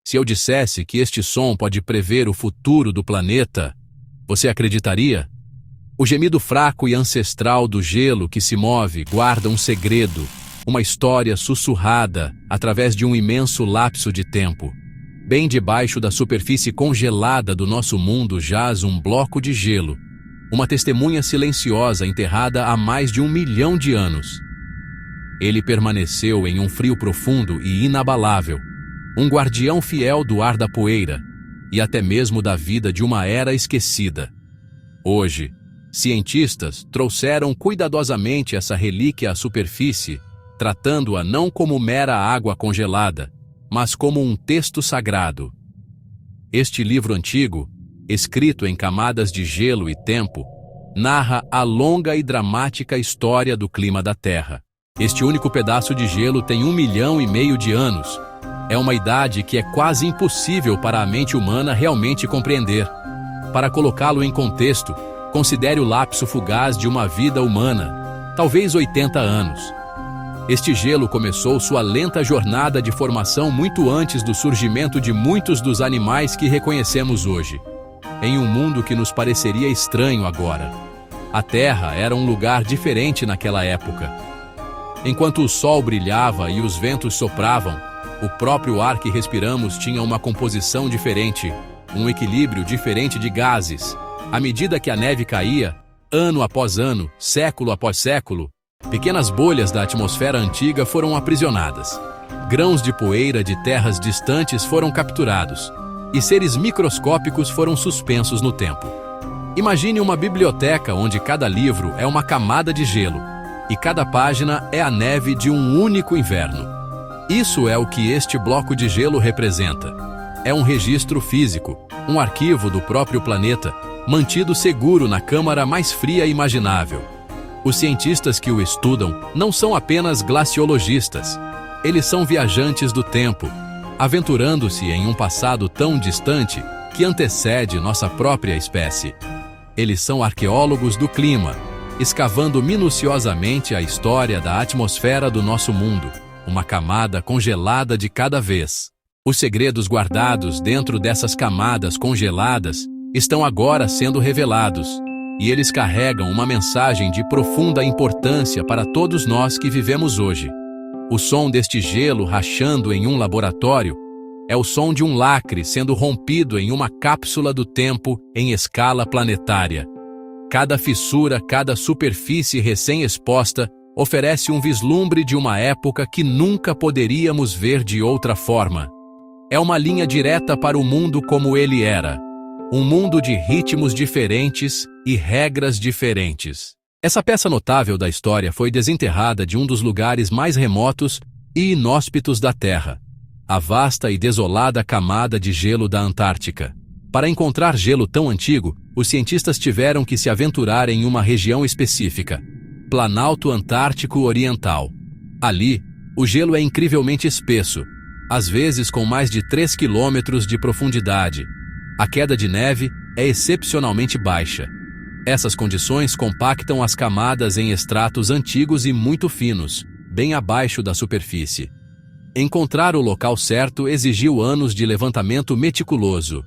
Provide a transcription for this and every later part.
Se eu dissesse que este som pode prever o futuro do planeta, você acreditaria? O gemido fraco e ancestral do gelo que se move guarda um segredo, uma história sussurrada através de um imenso lapso de tempo. Bem debaixo da superfície congelada do nosso mundo jaz um bloco de gelo, uma testemunha silenciosa enterrada há mais de 1 milhão de anos. Ele permaneceu em um frio profundo e inabalável, um guardião fiel do ar da poeira e até mesmo da vida de uma era esquecida. Hoje, cientistas trouxeram cuidadosamente essa relíquia à superfície, tratando-a não como mera água congelada, mas como um texto sagrado. Este livro antigo, escrito em camadas de gelo e tempo, narra a longa e dramática história do clima da Terra. Este único pedaço de gelo tem 1,5 milhão de anos. É uma idade que é quase impossível para a mente humana realmente compreender. Para colocá-lo em contexto, considere o lapso fugaz de uma vida humana, talvez 80 anos. Este gelo começou sua lenta jornada de formação muito antes do surgimento de muitos dos animais que reconhecemos hoje. Em um mundo que nos pareceria estranho agora, a Terra era um lugar diferente naquela época. Enquanto o sol brilhava e os ventos sopravam, o próprio ar que respiramos tinha uma composição diferente, um equilíbrio diferente de gases. À medida que a neve caía, ano após ano, século após século, pequenas bolhas da atmosfera antiga foram aprisionadas. Grãos de poeira de terras distantes foram capturados, e seres microscópicos foram suspensos no tempo. Imagine uma biblioteca onde cada livro é uma camada de gelo, e cada página é a neve de um único inverno. Isso é o que este bloco de gelo representa. É um registro físico, um arquivo do próprio planeta, mantido seguro na câmara mais fria imaginável. Os cientistas que o estudam não são apenas glaciologistas. Eles são viajantes do tempo, aventurando-se em um passado tão distante que antecede nossa própria espécie. Eles são arqueólogos do clima, escavando minuciosamente a história da atmosfera do nosso mundo, uma camada congelada de cada vez. Os segredos guardados dentro dessas camadas congeladas estão agora sendo revelados, e eles carregam uma mensagem de profunda importância para todos nós que vivemos hoje. O som deste gelo rachando em um laboratório é o som de um lacre sendo rompido em uma cápsula do tempo em escala planetária. Cada fissura, cada superfície recém-exposta oferece um vislumbre de uma época que nunca poderíamos ver de outra forma. É uma linha direta para o mundo como ele era. Um mundo de ritmos diferentes e regras diferentes. Essa peça notável da história foi desenterrada de um dos lugares mais remotos e inóspitos da Terra, a vasta e desolada camada de gelo da Antártica. Para encontrar gelo tão antigo, os cientistas tiveram que se aventurar em uma região específica, Planalto Antártico Oriental. Ali, o gelo é incrivelmente espesso, às vezes com mais de 3 quilômetros de profundidade. A queda de neve é excepcionalmente baixa. Essas condições compactam as camadas em estratos antigos e muito finos, bem abaixo da superfície. Encontrar o local certo exigiu anos de levantamento meticuloso,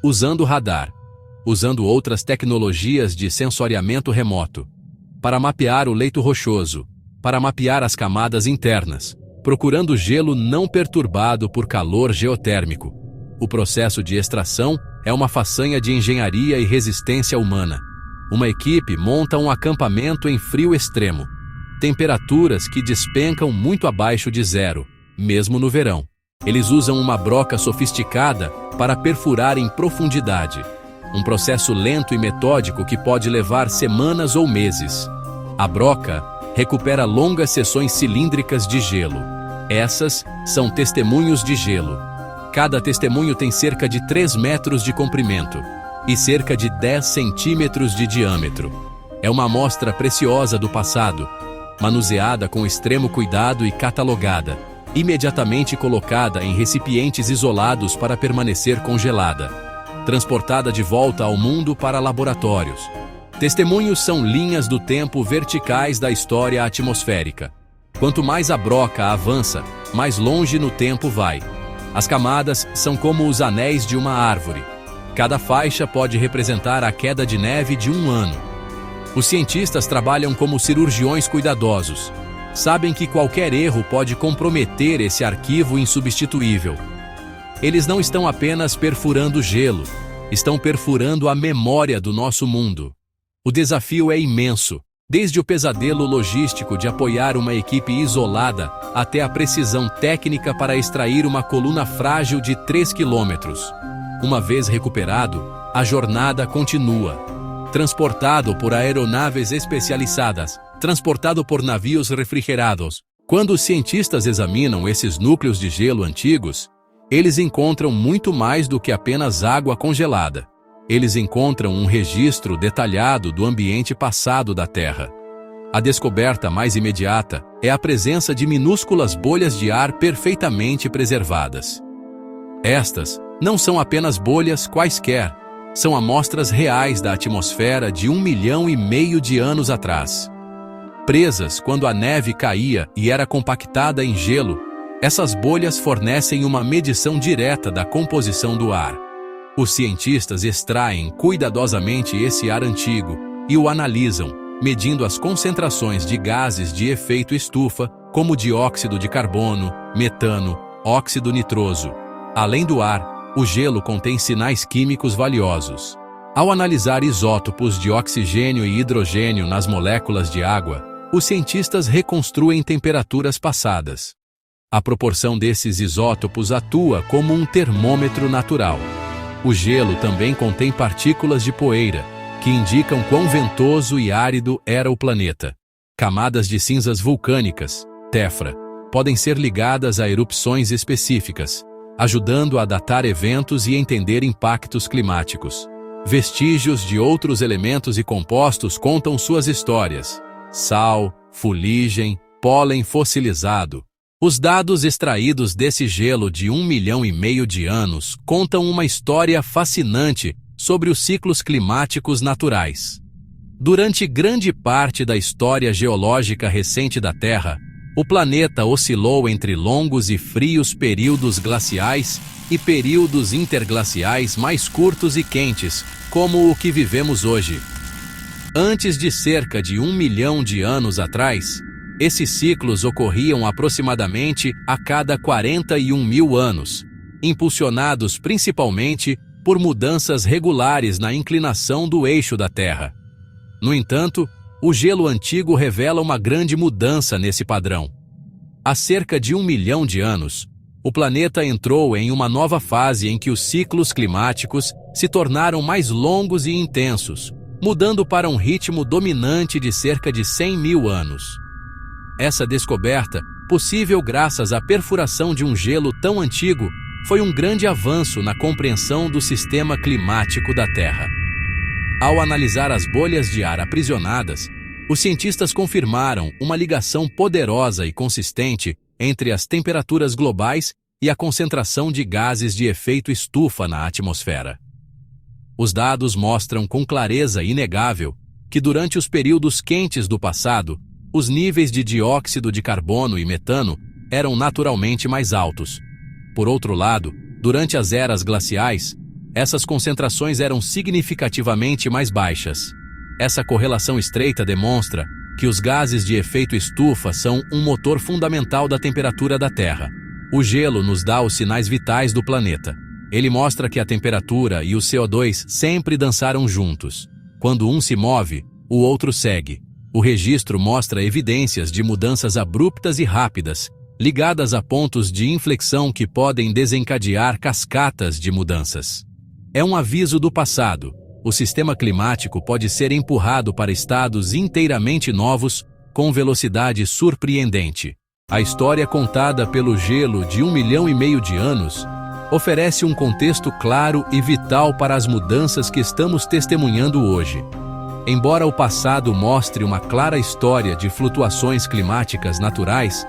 usando radar, usando outras tecnologias de sensoriamento remoto, para mapear o leito rochoso, para mapear as camadas internas, procurando gelo não perturbado por calor geotérmico. O processo de extração é uma façanha de engenharia e resistência humana. Uma equipe monta um acampamento em frio extremo, temperaturas que despencam muito abaixo de zero, mesmo no verão. Eles usam uma broca sofisticada para perfurar em profundidade, um processo lento e metódico que pode levar semanas ou meses. A broca recupera longas seções cilíndricas de gelo. Essas são testemunhos de gelo. Cada testemunho tem cerca de 3 metros de comprimento e cerca de 10 centímetros de diâmetro. É uma amostra preciosa do passado, manuseada com extremo cuidado e catalogada, imediatamente colocada em recipientes isolados para permanecer congelada, transportada de volta ao mundo para laboratórios. Testemunhos são linhas do tempo verticais da história atmosférica. Quanto mais a broca avança, mais longe no tempo vai. As camadas são como os anéis de uma árvore. Cada faixa pode representar a queda de neve de um ano. Os cientistas trabalham como cirurgiões cuidadosos. Sabem que qualquer erro pode comprometer esse arquivo insubstituível. Eles não estão apenas perfurando gelo, estão perfurando a memória do nosso mundo. O desafio é imenso, desde o pesadelo logístico de apoiar uma equipe isolada até a precisão técnica para extrair uma coluna frágil de 3 quilômetros. Uma vez recuperado, a jornada continua. Transportado por aeronaves especializadas, transportado por navios refrigerados. Quando os cientistas examinam esses núcleos de gelo antigos, eles encontram muito mais do que apenas água congelada. Eles encontram um registro detalhado do ambiente passado da Terra. A descoberta mais imediata é a presença de minúsculas bolhas de ar perfeitamente preservadas. Estas não são apenas bolhas quaisquer, são amostras reais da atmosfera de 1,5 milhão de anos atrás. Presas quando a neve caía e era compactada em gelo, essas bolhas fornecem uma medição direta da composição do ar. Os cientistas extraem cuidadosamente esse ar antigo e o analisam, medindo as concentrações de gases de efeito estufa, como dióxido de carbono, metano, óxido nitroso. Além do ar, o gelo contém sinais químicos valiosos. Ao analisar isótopos de oxigênio e hidrogênio nas moléculas de água, os cientistas reconstruem temperaturas passadas. A proporção desses isótopos atua como um termômetro natural. O gelo também contém partículas de poeira, que indicam quão ventoso e árido era o planeta. Camadas de cinzas vulcânicas, tefra, podem ser ligadas a erupções específicas, ajudando a datar eventos e entender impactos climáticos. Vestígios de outros elementos e compostos contam suas histórias. Sal, fuligem, pólen fossilizado. Os dados extraídos desse gelo de 1,5 milhão de anos contam uma história fascinante sobre os ciclos climáticos naturais. Durante grande parte da história geológica recente da Terra, o planeta oscilou entre longos e frios períodos glaciais e períodos interglaciais mais curtos e quentes, como o que vivemos hoje. Antes de cerca de 1 milhão de anos atrás, esses ciclos ocorriam aproximadamente a cada 41 mil anos, impulsionados principalmente por mudanças regulares na inclinação do eixo da Terra. No entanto, o gelo antigo revela uma grande mudança nesse padrão. Há cerca de 1 milhão de anos, o planeta entrou em uma nova fase em que os ciclos climáticos se tornaram mais longos e intensos, mudando para um ritmo dominante de cerca de 100 mil anos. Essa descoberta, possível graças à perfuração de um gelo tão antigo, foi um grande avanço na compreensão do sistema climático da Terra. Ao analisar as bolhas de ar aprisionadas, os cientistas confirmaram uma ligação poderosa e consistente entre as temperaturas globais e a concentração de gases de efeito estufa na atmosfera. Os dados mostram com clareza inegável que durante os períodos quentes do passado, os níveis de dióxido de carbono e metano eram naturalmente mais altos. Por outro lado, durante as eras glaciais, essas concentrações eram significativamente mais baixas. Essa correlação estreita demonstra que os gases de efeito estufa são um motor fundamental da temperatura da Terra. O gelo nos dá os sinais vitais do planeta. Ele mostra que a temperatura e o CO2 sempre dançaram juntos. Quando um se move, o outro segue. O registro mostra evidências de mudanças abruptas e rápidas, ligadas a pontos de inflexão que podem desencadear cascatas de mudanças. É um aviso do passado. O sistema climático pode ser empurrado para estados inteiramente novos, com velocidade surpreendente. A história contada pelo gelo de 1,5 milhão de anos oferece um contexto claro e vital para as mudanças que estamos testemunhando hoje. Embora o passado mostre uma clara história de flutuações climáticas naturais,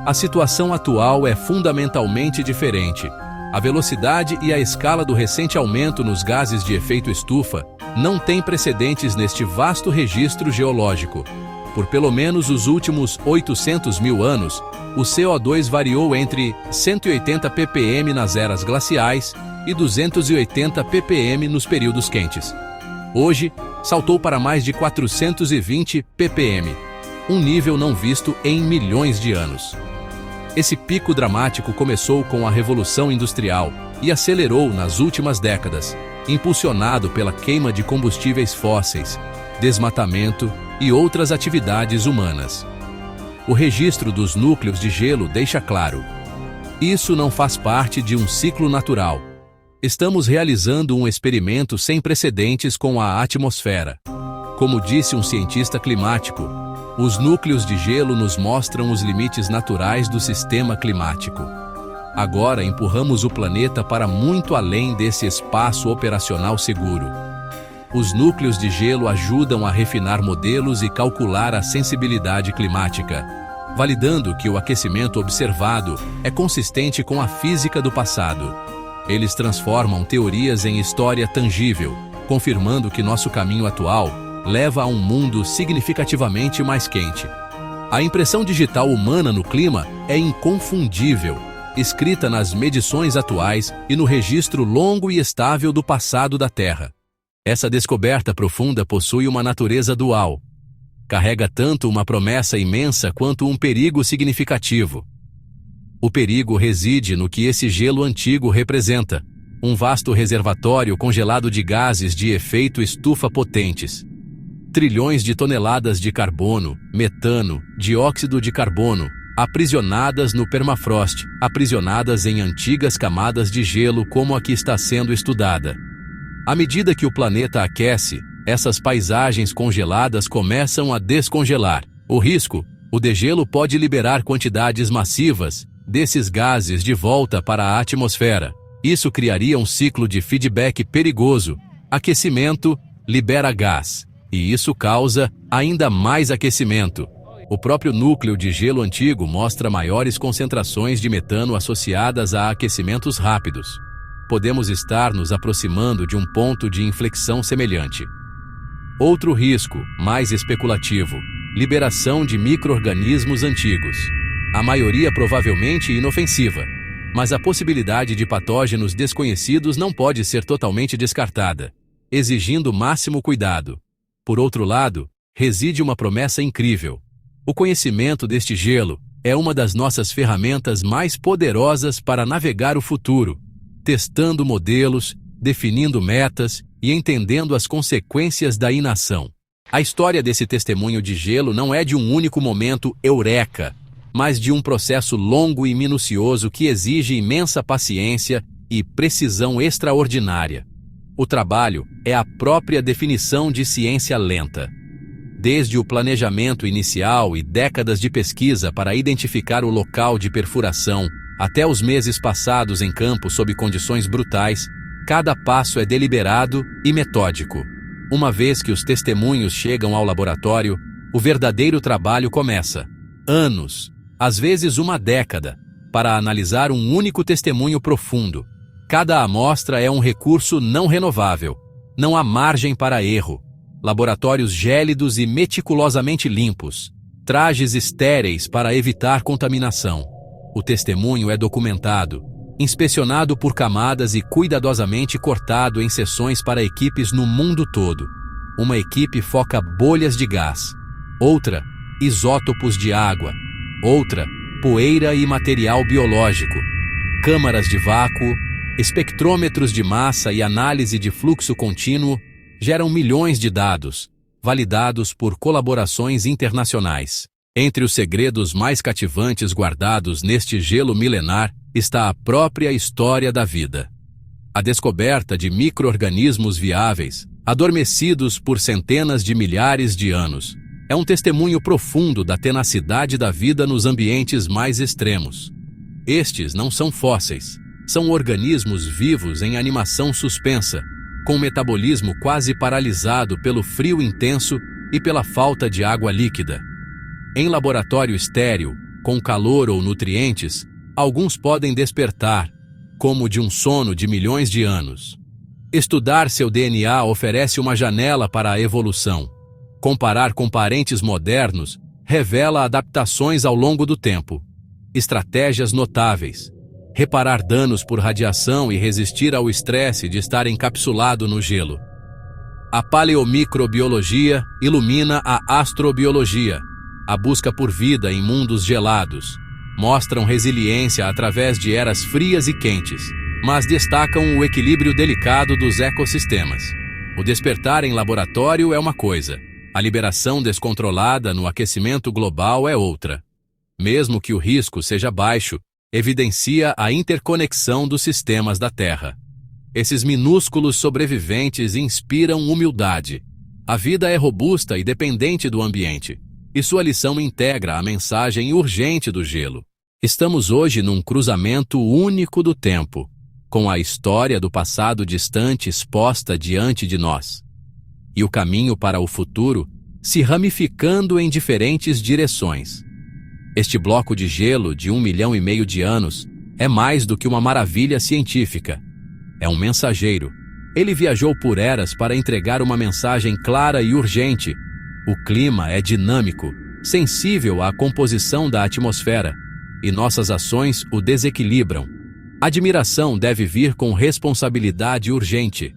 a situação atual é fundamentalmente diferente. A velocidade e a escala do recente aumento nos gases de efeito estufa não têm precedentes neste vasto registro geológico. Por pelo menos os últimos 800 mil anos, o CO2 variou entre 180 ppm nas eras glaciais e 280 ppm nos períodos quentes. Hoje, saltou para mais de 420 ppm, um nível não visto em milhões de anos. Esse pico dramático começou com a Revolução Industrial e acelerou nas últimas décadas, impulsionado pela queima de combustíveis fósseis, desmatamento e outras atividades humanas. O registro dos núcleos de gelo deixa claro: isso não faz parte de um ciclo natural. Estamos realizando um experimento sem precedentes com a atmosfera. Como disse um cientista climático, os núcleos de gelo nos mostram os limites naturais do sistema climático. Agora empurramos o planeta para muito além desse espaço operacional seguro. Os núcleos de gelo ajudam a refinar modelos e calcular a sensibilidade climática, validando que o aquecimento observado é consistente com a física do passado. Eles transformam teorias em história tangível, confirmando que nosso caminho atual leva a um mundo significativamente mais quente. A impressão digital humana no clima é inconfundível, escrita nas medições atuais e no registro longo e estável do passado da Terra. Essa descoberta profunda possui uma natureza dual. Carrega tanto uma promessa imensa quanto um perigo significativo. O perigo reside no que esse gelo antigo representa: um vasto reservatório congelado de gases de efeito estufa potentes. Trilhões de toneladas de carbono, metano, dióxido de carbono, aprisionadas no permafrost, aprisionadas em antigas camadas de gelo como a que está sendo estudada. À medida que o planeta aquece, essas paisagens congeladas começam a descongelar. O risco: o degelo pode liberar quantidades massivas desses gases de volta para a atmosfera. Isso criaria um ciclo de feedback perigoso. Aquecimento libera gás, e isso causa ainda mais aquecimento. O próprio núcleo de gelo antigo mostra maiores concentrações de metano associadas a aquecimentos rápidos. Podemos estar nos aproximando de um ponto de inflexão semelhante. Outro risco, mais especulativo: liberação de micro-organismos antigos. A maioria provavelmente inofensiva, mas a possibilidade de patógenos desconhecidos não pode ser totalmente descartada, exigindo máximo cuidado. Por outro lado, reside uma promessa incrível. O conhecimento deste gelo é uma das nossas ferramentas mais poderosas para navegar o futuro, testando modelos, definindo metas e entendendo as consequências da inação. A história desse testemunho de gelo não é de um único momento eureka, mas de um processo longo e minucioso que exige imensa paciência e precisão extraordinária. O trabalho é a própria definição de ciência lenta. Desde o planejamento inicial e décadas de pesquisa para identificar o local de perfuração, até os meses passados em campo sob condições brutais, cada passo é deliberado e metódico. Uma vez que os testemunhos chegam ao laboratório, o verdadeiro trabalho começa. Anos, às vezes uma década, para analisar um único testemunho profundo. Cada amostra é um recurso não renovável. Não há margem para erro. Laboratórios gélidos e meticulosamente limpos. Trajes estéreis para evitar contaminação. O testemunho é documentado, inspecionado por camadas e cuidadosamente cortado em seções para equipes no mundo todo. Uma equipe foca bolhas de gás. Outra, isótopos de água. Outra, poeira e material biológico. Câmaras de vácuo, espectrômetros de massa e análise de fluxo contínuo geram milhões de dados, validados por colaborações internacionais. Entre os segredos mais cativantes guardados neste gelo milenar está a própria história da vida. A descoberta de micro-organismos viáveis, adormecidos por centenas de milhares de anos, é um testemunho profundo da tenacidade da vida nos ambientes mais extremos. Estes não são fósseis, são organismos vivos em animação suspensa, com metabolismo quase paralisado pelo frio intenso e pela falta de água líquida. Em laboratório estéril, com calor ou nutrientes, alguns podem despertar, como de um sono de milhões de anos. Estudar seu DNA oferece uma janela para a evolução. Comparar com parentes modernos revela adaptações ao longo do tempo. Estratégias notáveis. Reparar danos por radiação e resistir ao estresse de estar encapsulado no gelo. A paleomicrobiologia ilumina a astrobiologia. A busca por vida em mundos gelados. Mostram resiliência através de eras frias e quentes, mas destacam o equilíbrio delicado dos ecossistemas. O despertar em laboratório é uma coisa, a liberação descontrolada no aquecimento global é outra. Mesmo que o risco seja baixo, evidencia a interconexão dos sistemas da Terra. Esses minúsculos sobreviventes inspiram humildade. A vida é robusta e dependente do ambiente, e sua lição integra a mensagem urgente do gelo. Estamos hoje num cruzamento único do tempo, com a história do passado distante exposta diante de nós, e o caminho para o futuro se ramificando em diferentes direções. Este bloco de gelo de 1,5 milhão de anos é mais do que uma maravilha científica. É um mensageiro. Ele viajou por eras para entregar uma mensagem clara e urgente. O clima é dinâmico, sensível à composição da atmosfera, e nossas ações o desequilibram. Admiração deve vir com responsabilidade urgente.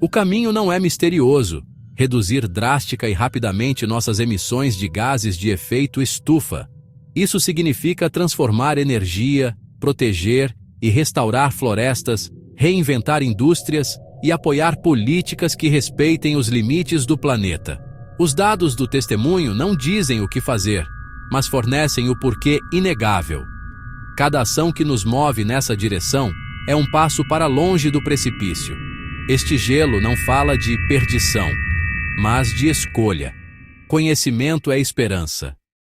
O caminho não é misterioso. Reduzir drástica e rapidamente nossas emissões de gases de efeito estufa. Isso significa transformar energia, proteger e restaurar florestas, reinventar indústrias e apoiar políticas que respeitem os limites do planeta. Os dados do testemunho não dizem o que fazer, mas fornecem o porquê inegável. Cada ação que nos move nessa direção é um passo para longe do precipício. Este gelo não fala de perdição, mas de escolha. Conhecimento é esperança.